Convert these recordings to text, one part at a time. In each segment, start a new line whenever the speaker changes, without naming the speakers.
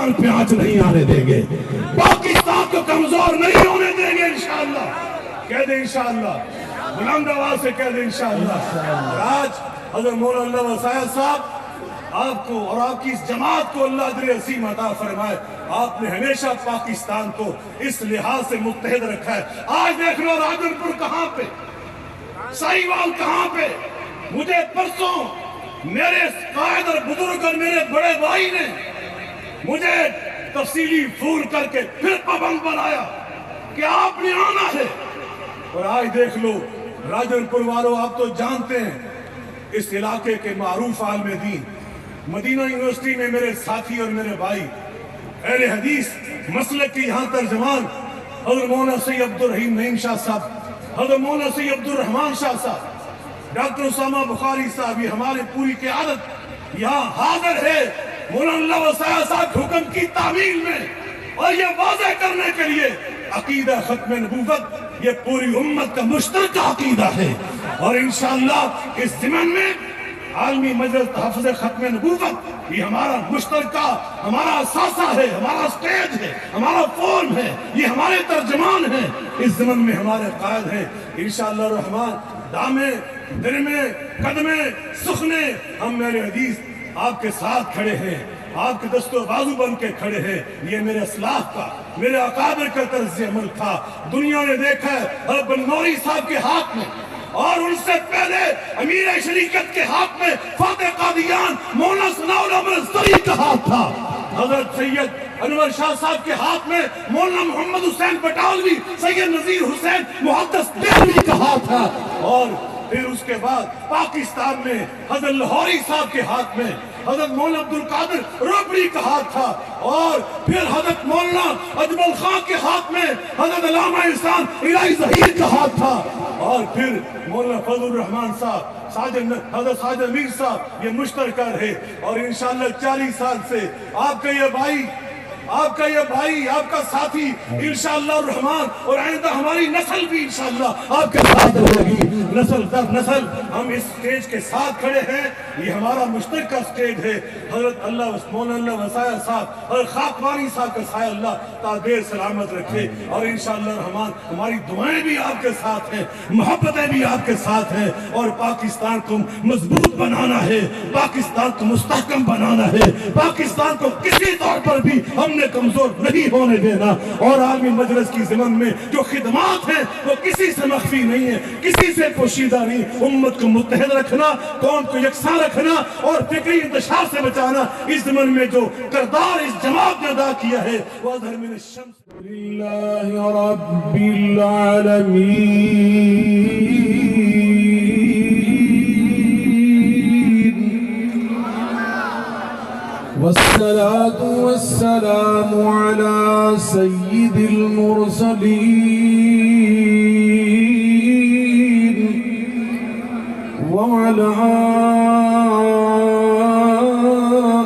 پاکستان پہ آنچ نہیں آنے دیں گے، پاکستان کو کمزور نہیں ہونے دیں گے انشاءاللہ۔ کہہ دیں انشاءاللہ، بلند آواز سے کہہ دیں انشاءاللہ۔ آج حضرت مولانا اللہ وسائل صاحب آپ کو اور آپ کی اس جماعت کو اللہ اجر عظیم عطا فرمائے۔ آپ نے ہمیشہ پاکستان کو اس لحاظ سے متحد رکھا ہے۔ آج دیکھ لو راجن پور کہاں پہ، سائیوال کہاں پہ۔ مجھے پرسوں میرے قائد اور بزرگ اور میرے بڑے بھائی نے مجھے تفصیلی فون کر کے پھر پابند بنایا کہ آپ نے آنا ہے۔ اور آج دیکھ لو راجن پور والوں، آپ تو جانتے ہیں اس علاقے کے معروف عالم دین، مدینہ یونیورسٹی میں میرے ساتھی اور میرے بھائی، اہل حدیث مسلک کی یہاں ترجمان حضرت مولانا سید عبدالرحیم نعیم شاہ صاحب، حضرت مولانا سید عبدالرحمان شاہ صاحب، ڈاکٹر اسامہ بخاری صاحب، یہ ہماری پوری قیادت یہاں حاضر ہے مولانا اللہ وسائل صاحب حکم کی تعمیل میں، اور یہ واضح کرنے کے لیے عقیدہ ختم نبوت یہ پوری امت کا مشترکہ عقیدہ ہے۔ اور انشاءاللہ اس ضمن میں عالمی مجلس تحفظ ختم نبوت یہ ہمارا مشترکہ، ہمارا اثاثہ ہے، ہمارا سٹیج ہے، ہمارا فورم ہے، یہ ہمارے ترجمان ہیں۔ اس ضمن میں ہمارے قائد ہیں انشاءاللہ الرحمن، دامے درمے قدمے سخنے، ہم میرے حدیث آپ کے ساتھ کھڑے ہیں، آپ کے دست و بازو بن کے کھڑے ہیں۔ یہ میرے اسلاف کا، میرے اکابر کا طرز عمل تھا۔ دنیا نے دیکھا ہے حضرت بن نوری صاحب کے ہاتھ میں، اور ان سے پہلے امیر شریعت کے ہاتھ میں فاتح قادیان مولانا ثناء الحق الزری کا ہاتھ تھا، حضرت سید انور شاہ صاحب کے ہاتھ میں مولانا محمد حسین بٹالوی، سید نذیر حسین محدث دہلوی کا ہاتھ تھا، اور پھر اس کے بعد پاکستان میں حضرت لاہوری صاحب کے ہاتھ میں حضرت مولانا عبد القادر روبڑی کا ہاتھ تھا، اور پھر حضرت مولانا اجمل خان کے ہاتھ میں حضرت علامہ احسان الہی ظہیر کا ہاتھ تھا، اور پھر مولانا فضل الرحمان صاحب، حضرت ساجد امیر صاحب، یہ مشترکہ رہے۔ اور انشاءاللہ 40 سال سے آپ کا یہ بھائی، آپ کا ساتھی انشاءاللہ الرحمن، اور آئندہ ہماری نسل بھی انشاءاللہ آپ کے ساتھ رہے گی، نسل در نسل۔ ہم اس سٹیج کے ساتھ کھڑے ہیں، یہ ہمارا مشترکہ سٹیج ہے۔ حضرت مولانا اللہ وسائل صاحب اور خاکوانی صاحب کا سایہ اللہ تا دیر سلامت رکھے، اور انشاءاللہ الرحمن ہماری دعائیں بھی آپ کے ساتھ ہیں، محبتیں بھی آپ کے ساتھ ہیں، اور پاکستان کو مضبوط بنانا ہے، پاکستان کو مستحکم بنانا ہے، پاکستان کو کسی طور پر بھی ہم نے کمزور نہیں ہونے دینا۔ اور عالمی مجلس کی ضمن میں جو خدمات ہیں وہ کسی سے مخفی نہیں ہے، کسی سے پوشیدہ نہیں۔ امت کو متحد رکھنا، قوم کو یکساں رکھنا، اور فکری انتشار سے بچانا، اس ضمن میں جو کردار اس جماعت نے ادا کیا ہے وہ اظہر من الشمس للہ رب العالمین۔ والصلاة والسلام على سيد المرسلين وعلى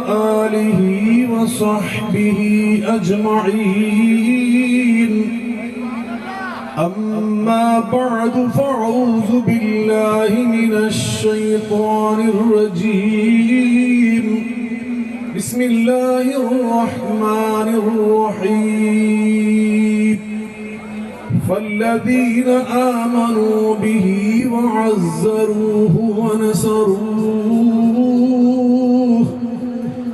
آله وصحبه أجمعين، أما بعد فأعوذ بالله من الشيطان الرجيم، بسم الله الرحمن الرحيم۔ فالذين آمنوا به وعزروه ونصروه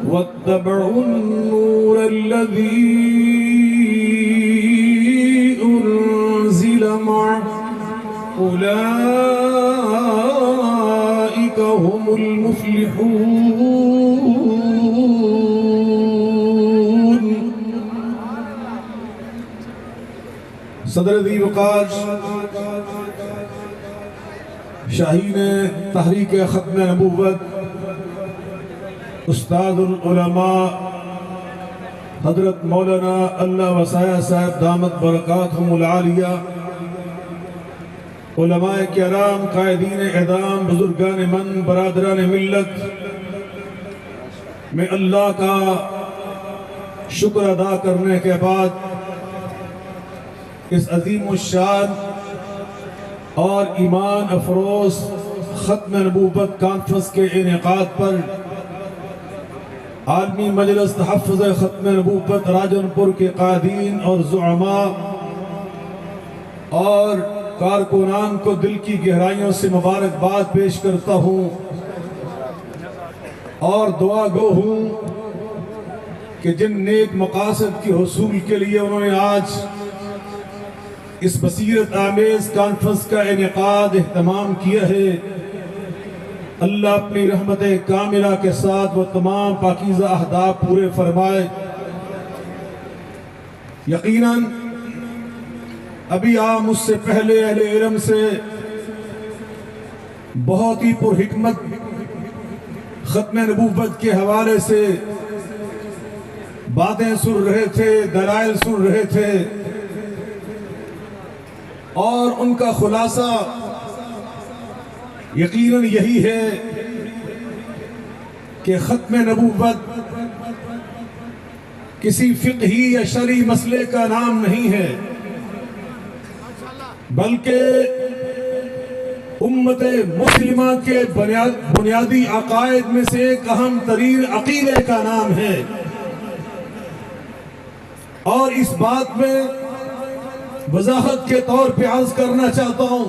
واتبعوا النور الذي أنزل معه أولئك هم المفلحون۔ صدر ذی وقار شاہین تحریک ختم نبوت، استاد العلماء حضرت مولانا اللہ وسائل صاحب دامت برکاتہم العالیہ، علماء کرام، قائدین اعدام، بزرگان من، برادران ملت، میں اللہ کا شکر ادا کرنے کے بعد اس عظیم الشان اور ایمان افروز ختم نبوت کانفرنس کے انعقاد پر
عالمی مجلس تحفظ ختم نبوت راجنپور کے قائدین اور زعماء اور کارکنان کو دل کی گہرائیوں سے مبارکباد پیش کرتا ہوں اور دعا گو ہوں کہ جن نیک مقاصد کے حصول کے لیے انہوں نے آج اس بصیرت آمیز کانفرنس کا انعقاد اہتمام کیا ہے، اللہ اپنی رحمت کاملہ کے ساتھ وہ تمام پاکیزہ اہداف پورے فرمائے۔ یقیناً ابھی آپ مجھ سے پہلے اہل علم سے بہت ہی پر حکمت ختم نبوت کے حوالے سے باتیں سن رہے تھے، دلائل سن رہے تھے، اور ان کا خلاصہ یقیناً یہی ہے کہ ختم نبوت کسی فقہی یا شرعی مسئلے کا نام نہیں ہے، بلکہ امت مسلمہ کے بنیادی عقائد میں سے ایک اہم ترین عقیدے کا نام ہے۔ اور اس بات میں وضاحت کے طور پہ عرض کرنا چاہتا ہوں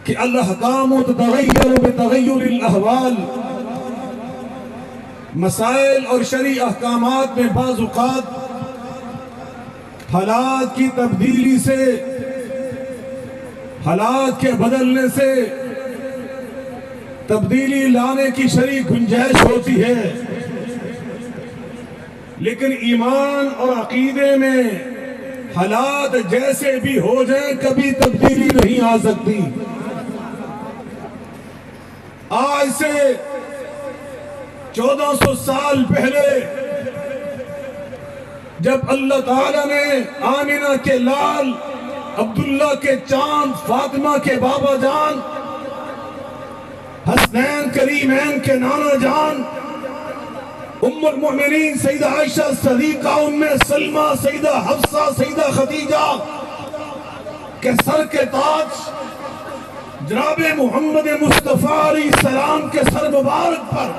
کہ الاحکام تتغیر بتغیر الاحوال، مسائل اور شرعی احکامات میں بعض اوقات حالات کی تبدیلی سے، حالات کے بدلنے سے تبدیلی لانے کی شرعی گنجائش ہوتی ہے، لیکن ایمان اور عقیدے میں حالات جیسے بھی ہو جائیں کبھی تبدیلی نہیں آ سکتی۔ آج سے 1400 سال پہلے جب اللہ تعالیٰ نے آمنہ کے لال، عبداللہ کے چاند، فاطمہ کے بابا جان، حسنین کریمین کے نانا جان، ام المؤمنین سیدہ عائشہ صدیقہ، ام سلمہ، سیدہ حفصہ، سیدہ خدیجہ کے سر کے تاج جناب محمد مصطفیٰ علیہ السلام کے سر مبارک پر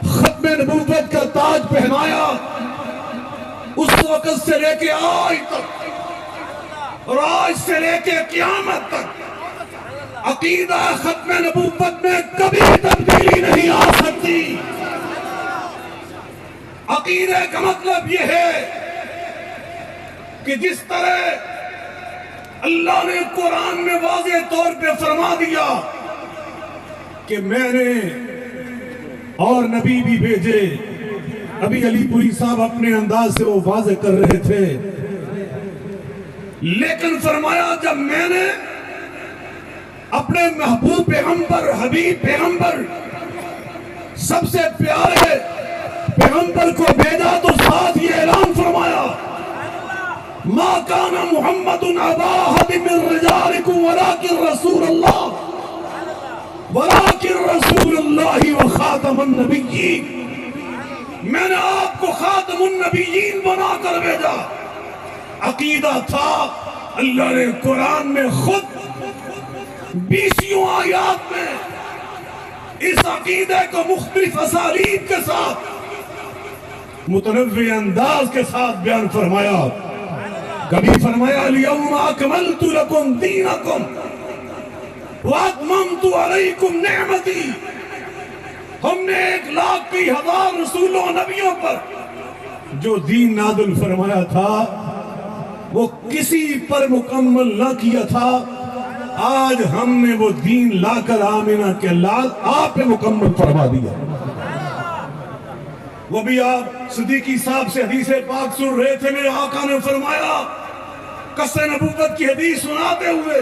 ختم نبوت کا تاج پہنایا، اس وقت سے لے کے آج تک اور آج سے لے کے قیامت تک عقیدہ ختم نبوت میں کبھی تبدیلی نہیں آ سکتی۔ عقیدے کا مطلب یہ ہے کہ جس طرح اللہ نے قرآن میں واضح طور پہ فرما دیا کہ میں نے اور نبی بھی بھیجے، ابھی علی پوری صاحب اپنے انداز سے وہ واضح کر رہے تھے، لیکن فرمایا جب میں نے اپنے محبوب پیغمبر، حبیب پیغمبر، سب سے پیارے پیغمبر کو بھیجا تو ساتھ یہ اعلان فرمایا ما کان محمد ابا احد من رجالکم ولکن رسول اللہ وخاتم النبیین، میں نے آپ کو خاتم النبیین بنا کر بھیجا۔ عقیدہ تھا، اللہ نے قرآن میں خود 20 آیات میں اس عقیدے کو مختلف اسالیب کے ساتھ، متنوع انداز کے ساتھ بیان فرمایا۔ کبھی فرمایا الیوم اکملت لکم دینکم واتممت علیکم نعمتی، ہم نے 1,20,000 رسولوں نبیوں پر جو دین نازل فرمایا تھا وہ کسی پر مکمل نہ کیا تھا، آج ہم نے وہ دین لا کر آمنہ کے لال آپ پہ مکمل فرما دیا۔ وہ بھی آپ صدیقی صاحب سے حدیث پاک سن رہے تھے، میرے آقا نے فرمایا قصہ نبوت کی حدیث سناتے ہوئے،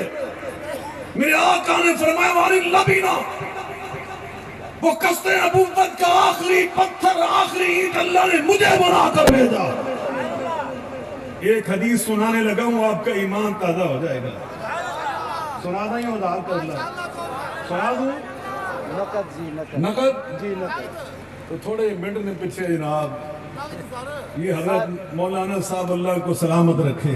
میرے آقا نے فرمایا وَعَنِ اللَّبِنَا، وہ قصہ نبوت کا آخری پتھر، آخری اینٹ اللہ نے مجھے بنا کر بھیجا۔ ایک حدیث سنانے لگا ہوں، آپ کا ایمان تازہ ہو جائے گا۔ سنا دیں یا ادھار کر لیں؟ سنا دوں؟ نقد جی نقد تو تھوڑے منٹ میں پیچھے جناب، یہ حضرت مولانا صاحب اللہ کو سلامت رکھے۔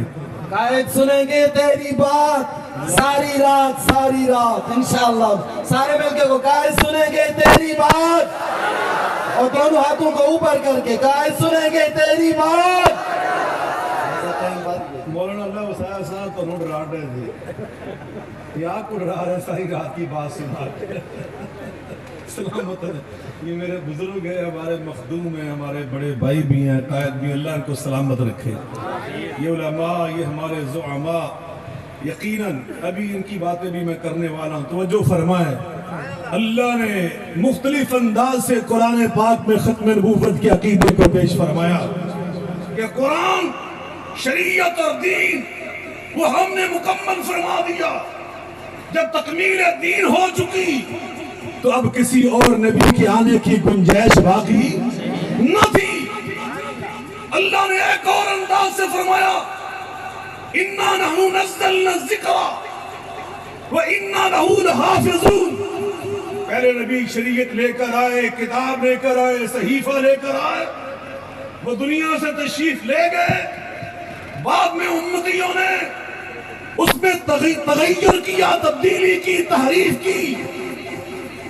قائد سنیں گے تیری بات ساری رات انشاءاللہ، سارے مل کے وہ قائد سنیں گے تیری بات اور دونوں ہاتھوں کو اوپر کر کے کہا سنیں گے تیری بات.
مولانا اللہ وسائل صاحب تو نوٹ ڈرا رہے تھے، یہ آپ کو ڈرا رہے ساری رات کی بات سنا کے. سلامت ہے. یہ میرے بزرگ ہیں، ہمارے مخدوم ہیں، ہمارے بڑے بھائی بھی ہیں، قائد بھی، اللہ ان کو سلامت رکھے. یہ علماء، یہ ہمارے زعماء، یقیناً ابھی ان کی باتیں بھی میں کرنے والا ہوں. توجہ فرمائیں، اللہ نے مختلف انداز سے قرآن پاک میں ختم نبوت کے عقیدے کو پیش فرمایا کہ قرآن، شریعت اور دین وہ ہم نے مکمل فرما دیا. جب تکمیل دین ہو چکی تو اب کسی اور نبی کے آنے کی گنجائش باقی نہ تھی. اللہ نے ایک اور انداز سے فرمایا اِنَّا نَحْنُ نَزَّلْنَا الذِّكْرَ وَإِنَّا لَهُ لَحَافِظُونَ. پہلے نبی شریعت لے کر آئے، کتاب لے کر آئے، صحیفہ لے کر آئے، وہ دنیا سے تشریف لے گئے. بعد میں امتیوں نے اس میں تغیر کیا، تبدیلی کی، تحریف کی.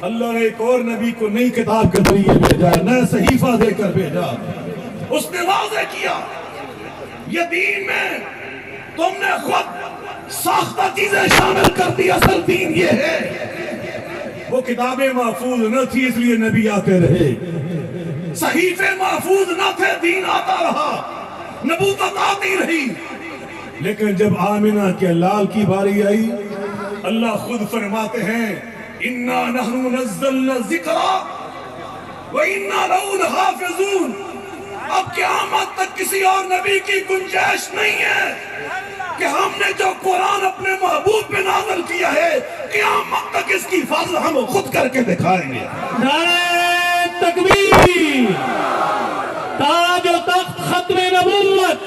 اللہ نے ایک اور نبی کو نئی کتاب کے ذریعے بھیجا، نیا صحیفہ دے کر بھیجا. اس نے واضح کیا یہ دین میں تم نے خود ساختہ چیزیں شامل کر دی، اصل دین یہ ہے. وہ کتابیں محفوظ نہ تھی اس لیے نبی آتے رہے، صحیفے محفوظ نہ تھے، دین آتا رہا، نبوت آتی رہی. لیکن جب آمنہ کے لال کی باری آئی، اللہ خود فرماتے ہیں اِنَّا نَحْنُ نَزَّلْنَا الذِّكْرَ وَإِنَّا لَهُ لَحَافِظُونَ. اب قیامت تک کسی اور نبی کی گنجائش نہیں ہے کہ ہم نے جو قرآن اپنے محبوب پہ نازل کیا ہے، قیامت تک اس کی حفاظت ہم خود کر کے دکھائیں گے.
نعرہ تکبیر، تاج و تخت ختم نبوت،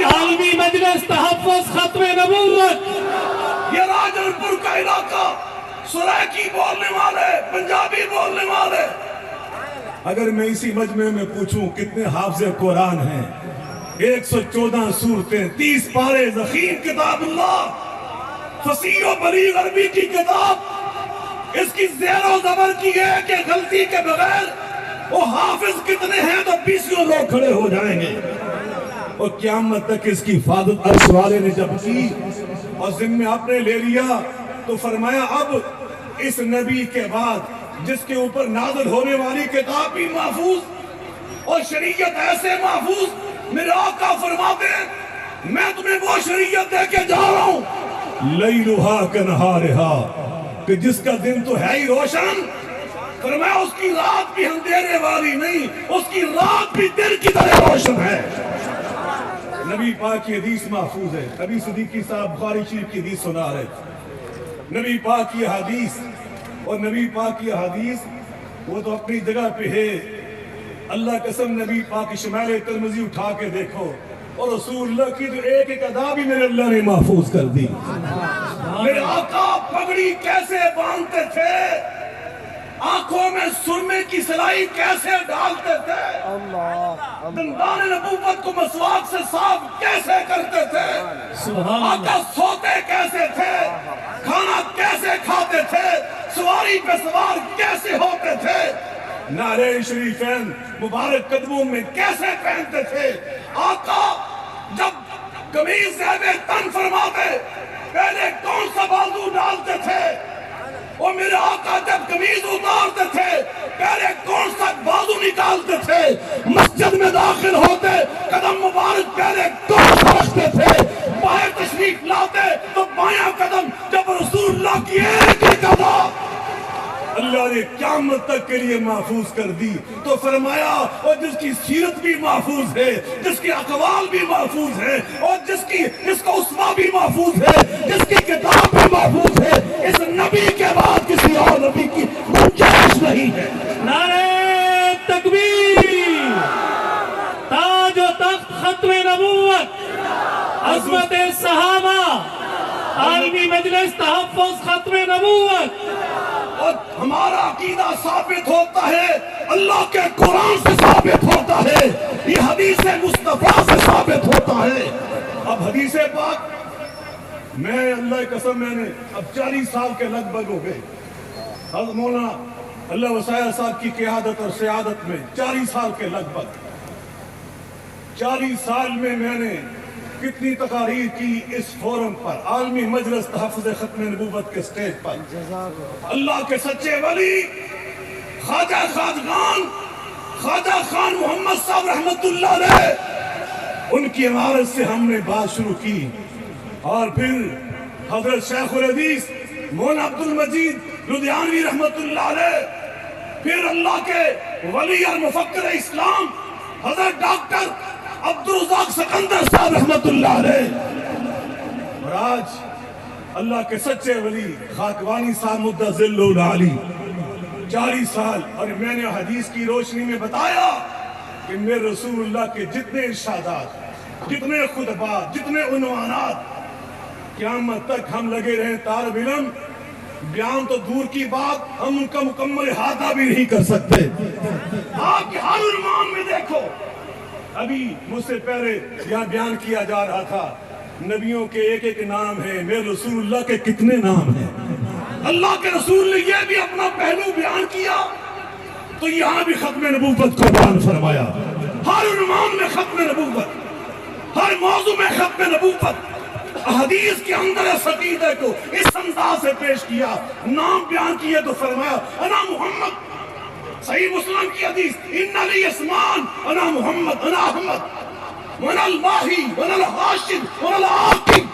عالمی مجلس تحفظ ختم نبوت.
یہ راجن پور کا علاقہ، سرائکی بولنے والے، پنجابی بولنے والے. اگر میں اسی مجمع میں پوچھوں کتنے حافظ قرآن ہیں، 114 سورتیں، 30 پارے، ضخیم کتاب اللہ، فصیح و بلیغ عربی کی کتاب، اس کی زیر و زبر کی ہے کہ غلطی کے بغیر وہ حافظ کتنے ہیں تو 20 لوگ کھڑے ہو جائیں گے. اور قیامت تک اس کی حفاظت عرش والے نے جب کی اور ذمہ آپ نے لے لیا تو فرمایا اب اس نبی کے بعد جس کے اوپر نازل ہونے والی کتاب بھی محفوظ اور شریعت ایسے محفوظ، میرے آقا فرماتے ہیں میں تمہیں وہ شریعت دے کے جا رہا ہوں لیلھا کنہارھا، کہ جس کا دن تو ہے ہی روشن، فرمایا اس کی رات بھی اندھیرے والی نہیں، اس کی رات بھی دن کی طرح روشن ہے. نبی پاک کی حدیث محفوظ ہے. نبی صدیقی صاحب بخاری شریف کی حدیث سنا رہے تھے. نبی پاک کی حدیث اور نبی پاک کی حدیث وہ تو اپنی جگہ پہ ہے. اللہ قسم نبی پاک کی شمائل ترمذی اٹھا کے دیکھو اور رسول اللہ کی جو ایک ایک ادا بھی میرے اللہ نے محفوظ کر دی. میرے آقا پگڑی کیسے باندھتے تھے، آنکھوں میں سرمے کی سلائی کیسے ڈالتے تھے، دندان نبوت کو مسواک سے صاف کیسے کرتے تھے، آقا سوتے کیسے تھے، کھانا کیسے کھاتے تھے، سواری پہ سوار کیسے ہوتے تھے، نعرہ شریفین مبارک قدموں میں کیسے پہنتے تھے. آقا جب قمیض زیب تن فرماتے پہلے کون سا بازو ڈالتے تھے، اور میرے آقا جب قمیض اتارتے تھے پہلے کون سا بازو نکالتے تھے، مسجد میں داخل ہوتے قدم مبارک پہلے کون سا رکھتے تھے، باہر تشریف لاتے تو بایاں قدم. جب رسول اللہ کی ایک ایک ادا اللہ نے قیامت تک کے لیے محفوظ کر دی تو فرمایا اور جس کی سیرت بھی محفوظ ہے، جس کے اقوال بھی محفوظ ہے، اور جس کا اسوہ بھی محفوظ ہے، جس کی کتاب بھی محفوظ ہے، اس نبی کے بعد کسی اور نبی کی گنجائش نہیں ہے.
نعرہ تکبیر، تاج و تخت ختم نبوت، عظمت صحابہ، عالمی مجلس تحفظ ختم نبوت.
اور ہمارا عقیدہ ثابت ہوتا ہے اللہ کے قرآن سے ثابت ہوتا ہے، یہ حدیث مصطفیٰ سے ثابت ہوتا ہے. اب حدیث پاک میں اللہ قسم میں نے اب 40 سال کے لگ بھگ ہو گئے. حضرت مولانا
اللہ وسائل صاحب کی قیادت اور سیادت میں 40 سال کے لگ بھگ 40 سال میں میں نے کتنی تقاریر کی اس فورم پر، عالمی مجلس تحفظ ختم نبوت کے سٹیج پر۔ اللہ کے سچے ولی خواجہ خان محمد صاحب رحمت اللہ علیہ، ان کی عمارت سے ہم نے بات شروع کی، اور پھر حضرت شیخ الحدیث مولانا عبد المجید لدھیانوی رحمت اللہ علیہ، پھر اللہ کے ولی اور مفکر اسلام حضرت ڈاکٹر عبدالرزاق سکندر صاحب رحمت اللہ علیہ، اور آج اللہ کے سچے ولی خاکوانی صاحب مدہ ذل العالی 40 سال۔ اور میں نے حدیث کی روشنی میں بتایا کہ میرے رسول اللہ کے جتنے ارشادات، جتنے خطبات، جتنے عنوانات، قیامت تک ہم لگے رہے طالب علم، بیان تو دور کی بات، ہم ان کا مکمل احاطہ بھی نہیں کر سکتے۔ آپ کے ہر عنوان میں دیکھو، ابھی مجھ سے پہلے یہاں بیان کیا جا رہا تھا، نبیوں کے ایک ایک نام ہیں، میرے رسول اللہ کے کتنے نام ہیں۔ اللہ کے رسول نے یہ بھی اپنا پہلو بیان کیا تو یہاں بھی ختم نبوت کو بیان فرمایا، ہر عنوان میں ختم نبوت، ہر موضوع میں ختم نبوت، حدیث کے اندر اس عقیدے کو اس انداز سے پیش کیا، نام بیان کیے تو فرمایا انا محمد۔ صحیح مسلم کی حدیث، ان لی اسمان، انا محمد، انا احمد، وانا الماہی، وانا الحاشد، وانا العاقب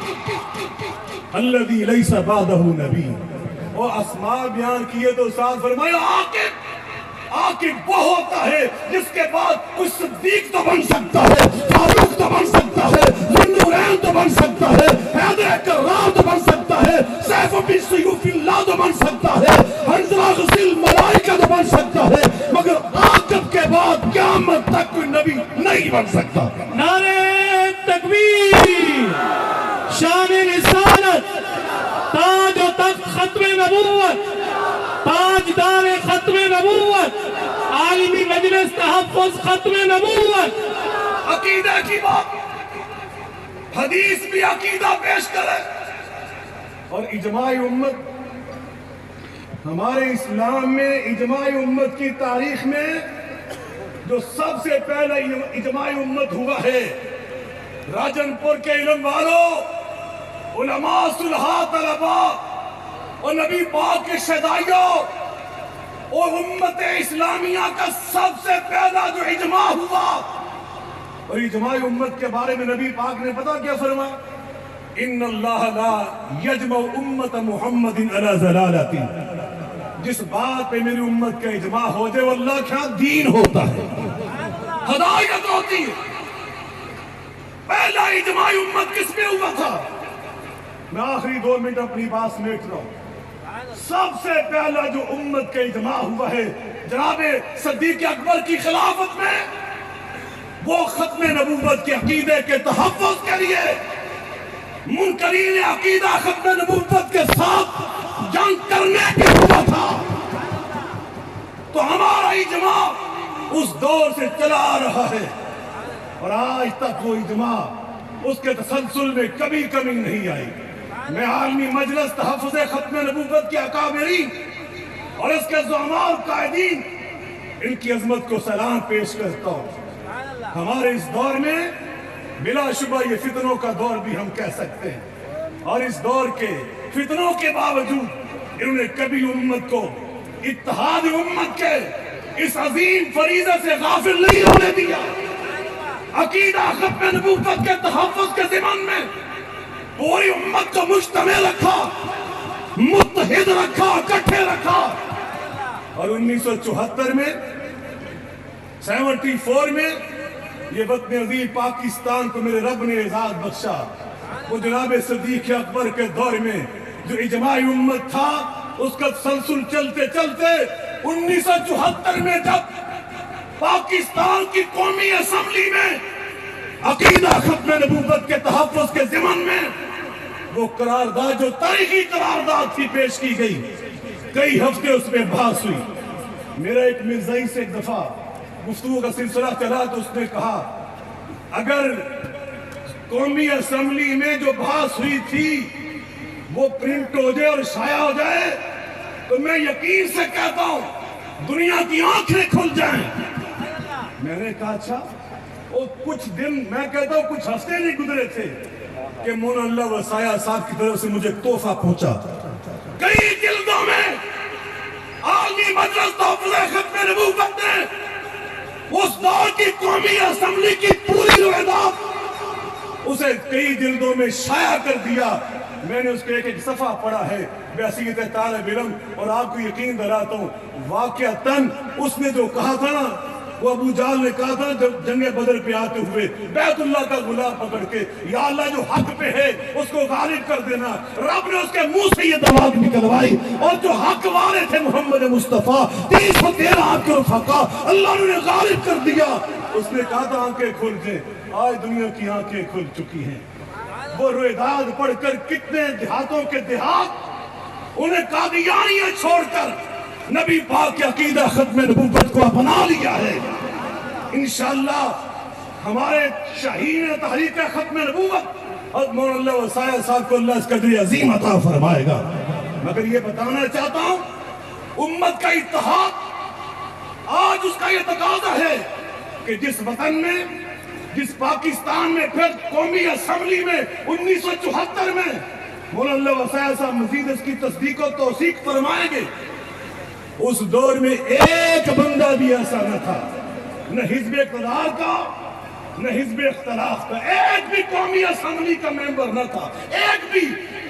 الذی لیس بعدہ نبی۔ وہ اسماء بیان کیے تو ساتھ فرمایا عاقب، عاقب وہ ہوتا ہے جس کے بعد کچھ صدیق تو بن سکتا ہے، فاروق تو بن سکتا ہے، ذوالنورین تو بن سکتا ہے، حیدر کرار تو بن سکتا ہے، سیف بن سیوف اللہ تو بن سکتا ہے، حنظلہ غسیل ملائکہ تو بن سکتا ہے، مگر عاقب کے بعد قیامت تک کوئی نبی نہیں بن سکتا۔
نعرہ تکبیر، شان رسالت، تاج و تخت ختم نبوت، تاجدار ختم نبوت، عالمی مجلس تحفظ ختم نبوت۔
عقیدہ کی بات، حدیث بھی عقیدہ پیش کرے، اور اجماع امت، ہمارے اسلام میں اجماع امت کی تاریخ میں جو سب سے پہلا اجماع امت ہوا ہے، راجن پور کے علم والوں، علماء صلحاء طلباء اور نبی پاک کے شہدائیوں اور امت اسلامیہ کا سب سے پہلا جو اجماع ہوا، اور اجماع امت کے بارے میں نبی پاک نے پتا کیا فرمایا؟ ان اللہ لا یجمع امت محمد علی ضلالتی، جس بات پہ میری امت کا اجماع ہو جائے وہ اللہ کا دین ہوتا ہے، ہدایت ہوتی ہے۔ پہلا اجماع امت کس میں ہوا تھا؟ میں آخری 2 منٹ اپنی بات سمیٹ رہا ہوں۔ سب سے پہلا جو امت کا اجماع ہوا ہے جناب صدیق اکبر کی خلافت میں، وہ ختم نبوت کے عقیدے کے تحفظ کے لیے منکرین عقیدہ ختم نبوت کے ساتھ جنگ کرنے کے ہوا تھا۔ تو ہمارا اجماع اس دور سے چلا آ رہا ہے، اور آج تک وہ اجماع اس کے تسلسل میں کبھی کمی نہیں آئی۔ میں عالمی مجلس تحفظ ختم نبوت کے اکابرین اور اس کے زعماء اور قائدین، ان کی عظمت کو سلام پیش کرتا ہوں۔ ہمارے اس دور میں بلا شبہ یہ فتنوں کا دور بھی ہم کہہ سکتے ہیں، اور اس دور کے فتنوں کے باوجود انہوں نے کبھی امت کو اتحاد امت کے اس عظیم فریضے سے غافل نہیں ہونے دیا۔ عقیدہ ختم نبوت کے تحفظ کے ضمن میں پوری امت کو مجتمع رکھا، متحد رکھا، اکٹھے رکھا، اور 1974 میں 74 میں یہ وطن عظیم پاکستان کو میرے رب نے اعزاز بخشا۔ وہ جناب صدیق اکبر کے دور میں جو اجماع امت تھا، اس کا تسلسل چلتے چلتے 1974 میں جب پاکستان کی قومی اسمبلی میں عقیدہ ختم نبوت کے تحفظ کے ضمن میں وہ قرارداد جو تاریخی قرارداد تھی پیش کی گئی، کئی ہفتے اس میں بحث ہوئی۔ میرا ایک مرزائی سے ایک دفعہ گفتگو کا سلسلہ چلا تو اس نے کہا اگر قومی اسمبلی میں جو بحث ہوئی تھی وہ پرنٹ ہو جائے اور شائع ہو جائے تو میں یقین سے کہتا ہوں
دنیا کی آنکھیں کھل جائیں. میں نے کہا اچھا وہ کچھ دن میں کہتا ہوں کچھ ہفتے نہیں گزرے تھے کہ مولانا اللہ وسایہ صاحب کی طرف سے مجھے تحفہ پہنچا. کئی جلدوں میں عالمی مجلس تحفظ ختم نبوت نے اس دور کی قومی اسمبلی کی پوری روایات اسے کئی جلدوں میں شائع کر دیا. میں نے اس کے ایک صفحہ پڑھا ہے بحیثیت طالب علم, اور آپ کو یقین دلاتا ہوں واقعتاً اس نے جو کہا تھا نا, وہ ابو جہل نے کہا تھا جب جنگ بدر پہ آتے ہوئے بیت اللہ کا غلام پکڑ کے, یا اللہ جو حق پہ ہے اس کو غالب کر دینا. رب نے اس کے منہ سے یہ دعا نکلوائی, اور جو حق والے تھے محمد مصطفیٰ 313 آپ کے رفقا, اللہ نے غالب کر دیا. اس نے کہا تھا آنکھیں کھل جائیں. آج دنیا کی آنکھیں کھل چکی ہیں. وہ رویداد پڑھ کر کتنے دیہاتوں کے دیہات انہیں قادیانیاں چھوڑ کر نبی پاک کے عقیدہ ختم نبوت کو اپنا لیا ہے. انشاءاللہ ہمارے شاہین تحریک ختم نبوت حضرت مولانا اللہ وسایہ صاحب کو اللہ اس قدر عظیم عطا فرمائے گا. مگر یہ بتانا چاہتا ہوں امت کا اتحاد آج اس کا یہ تقاضا ہے کہ جس وطن میں, جس پاکستان میں, پھر قومی اسمبلی میں 1974 میں مولانا اللہ وسایہ صاحب مزید اس کی تصدیق و توثیق فرمائیں گے, اس دور میں ایک بندہ بھی ایسا نہ تھا, نہ حزب اقتدار کا نہ حزب اختلاف کا, ایک بھی قومی اسمبلی کا ممبر نہ تھا, ایک بھی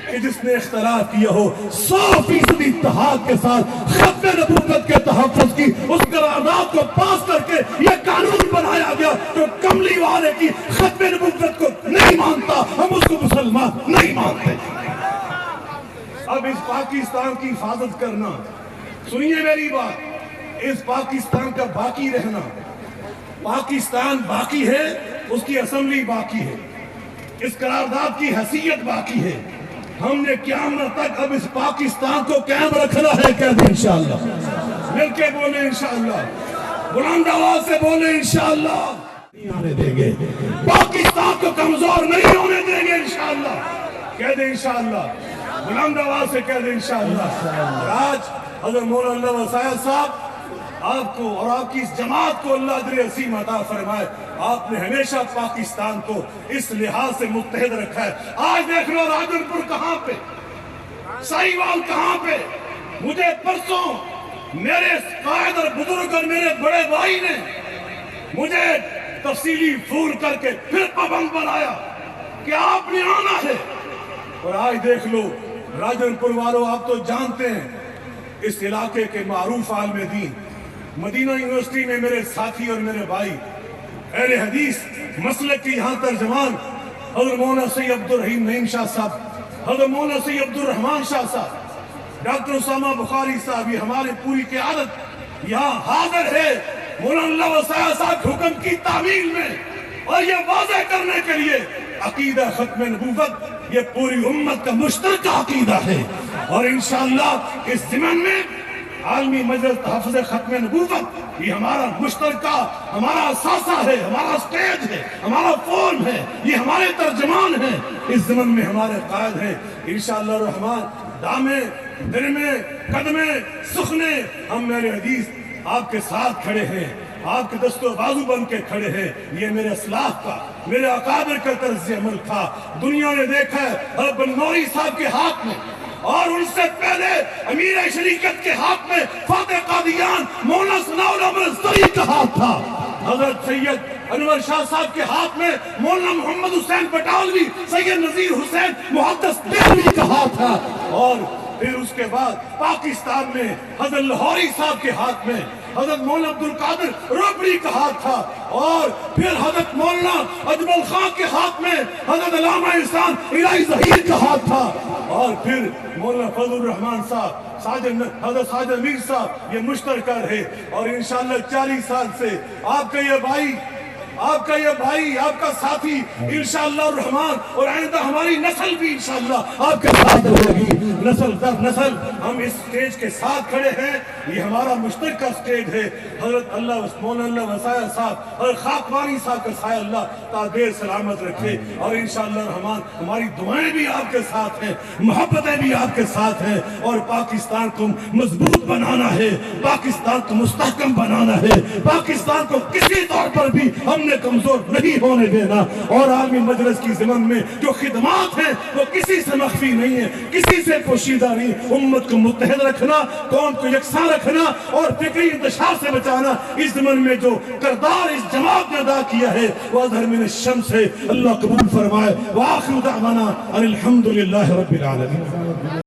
کہ جس نے اختلاف کیا ہو 100% اتحاد کے ساتھ ختم نبوت کے تحفظ کی اس قرارداد کو پاس کر کے یہ قانون بنایا گیا. جو کملی والے کی ختم نبوت کو نہیں مانتا ہم اس کو مسلمان نہیں مانتے. اب اس پاکستان کی حفاظت کرنا, سنیے میری بات, اس پاکستان کا باقی رہنا, پاکستان باقی ہے, اس کی اسمبلی باقی ہے, اس قرارداد کی حیثیت باقی ہے. ہم نے قیامت تک اب اس پاکستان کو قائم رکھنا ہے. کہہ دیں انشاءاللہ, مل کے بولیں انشاءاللہ, بلند آواز سے بولیں انشاءاللہ. نہیں آنے دیں گے, پاکستان کو کمزور نہیں ہونے دیں گے انشاءاللہ. کہہ دیں انشاءاللہ, بلند آواز سے کہہ دیں انشاءاللہ. آج حضرت مولانا اللہ وسایہ صاحب آپ کو اور آپ کی اس جماعت کو اللہ ادر عظیم عطا فرمائے. آپ نے ہمیشہ پاکستان کو اس لحاظ سے متحد رکھا ہے. آج دیکھ لو راجن پور کہاں پہ, سائیوال کہاں پہ. مجھے پرسوں میرے قائد اور بزرگ اور میرے بڑے بھائی نے مجھے تفصیلی فون کر کے پھر پابند بنایا کہ آپ نے آنا ہے. اور آج دیکھ لو راجن پور والوں, آپ تو جانتے ہیں اس علاقے کے معروف عالم دین, مدینہ یونیورسٹی میں میرے ساتھی اور میرے بھائی, اہل حدیث مسلک کی یہاں ترجمان حضرت مولانا سید عبدالرحیم نعیم شاہ صاحب, حضرت مولانا سید عبدالرحمان شاہ صاحب, ڈاکٹر اسامہ بخاری صاحب, یہ ہماری پوری قیادت یہاں حاضر ہے مولانا اللہ وسایہ صاحب حکم کی تعمیل میں, اور یہ واضح کرنے کے لیے عقیدہ ختم نبوت یہ پوری امت کا مشترکہ عقیدہ ہے. اور انشاءاللہ اس ضمن میں عالمی مجلس تحفظ ختم نبوت یہ ہمارا مشترکہ, ہمارا اثاثہ ہے, ہمارا سٹیج ہے, ہمارا فورم ہے, یہ ہمارے ترجمان ہیں. اس ضمن میں ہمارے قائد ہیں انشاءاللہ الرحمن, دامے درمے قدمے سخنے, ہم میرے حدیث آپ کے ساتھ کھڑے ہیں, آپ کے دست و بازو بن کے کھڑے ہیں. یہ میرے اسلاف کا, میرے اکابر کا طرز عمل تھا. دنیا نے دیکھا ہے حضرت بنوری صاحب کے ہاتھ میں, اور ان سے پہلے امیر شریعت کے ہاتھ میں فاتح قادیان مولانا ثناء الحق الزری کا ہاتھ تھا. حضرت سید انور شاہ صاحب کے ہاتھ میں مولانا محمد حسین بٹالوی, سید نذیر حسین محدث دہلوی کا ہاتھ تھا. اور پھر اس کے بعد پاکستان میں حضرت لاہوری صاحب کے ہاتھ میں حضرت مولانا عبد القادر روبڑی کا ہاتھ تھا. اور پھر حضرت مولانا اجمل خان کے ہاتھ میں حضرت علامہ احسان الہی ظہیر کا ہاتھ تھا. اور پھر مولانا فضل الرحمان صاحب, حضرت ساجد امیر صاحب, یہ مشترکہ رہے. اور انشاءاللہ 40 سال سے آپ کا یہ بھائی
آپ کا یہ بھائی، آپ کا ساتھی انشاءاللہ الرحمن، اور آئندہ ہماری نسل بھی انشاءاللہ آپ کے ساتھ ہوگی، نسل در نسل۔ ہم اس سٹیج کے ساتھ کھڑے ہیں، یہ ہمارا مشترکہ سٹیج ہے۔ حضرت اللہ مولانا وسائل صاحب اور خاکوانی صاحب کا سایہ اللہ تا دیر سلامت رکھے، اور انشاءاللہ الرحمن ہماری دعائیں بھی آپ کے ساتھ ہیں، محبتیں بھی آپ کے ساتھ ہیں، اور پاکستان کو مضبوط بنانا ہے، پاکستان کو مستحکم بنانا ہے، پاکستان کو کسی طور پر بھی ہم نے کمزور نہیں ہونے دینا، اور عالمی مجلس کی ضمن میں جو خدمات ہیں وہ کسی سے مخفی نہیں ہے، کسی سے پوشیدہ نہیں۔ امت کو متحد رکھنا، قوم کو یکساں رکھنا اور فکری انتشار سے بچانا، اس ضمن میں جو کردار اس جماعت نے ادا کیا ہے وہ اظہر من الشمس ہے۔ اللہ قبول فرمائے۔ وآخر دعوانا ان الحمدللہ رب العالمین۔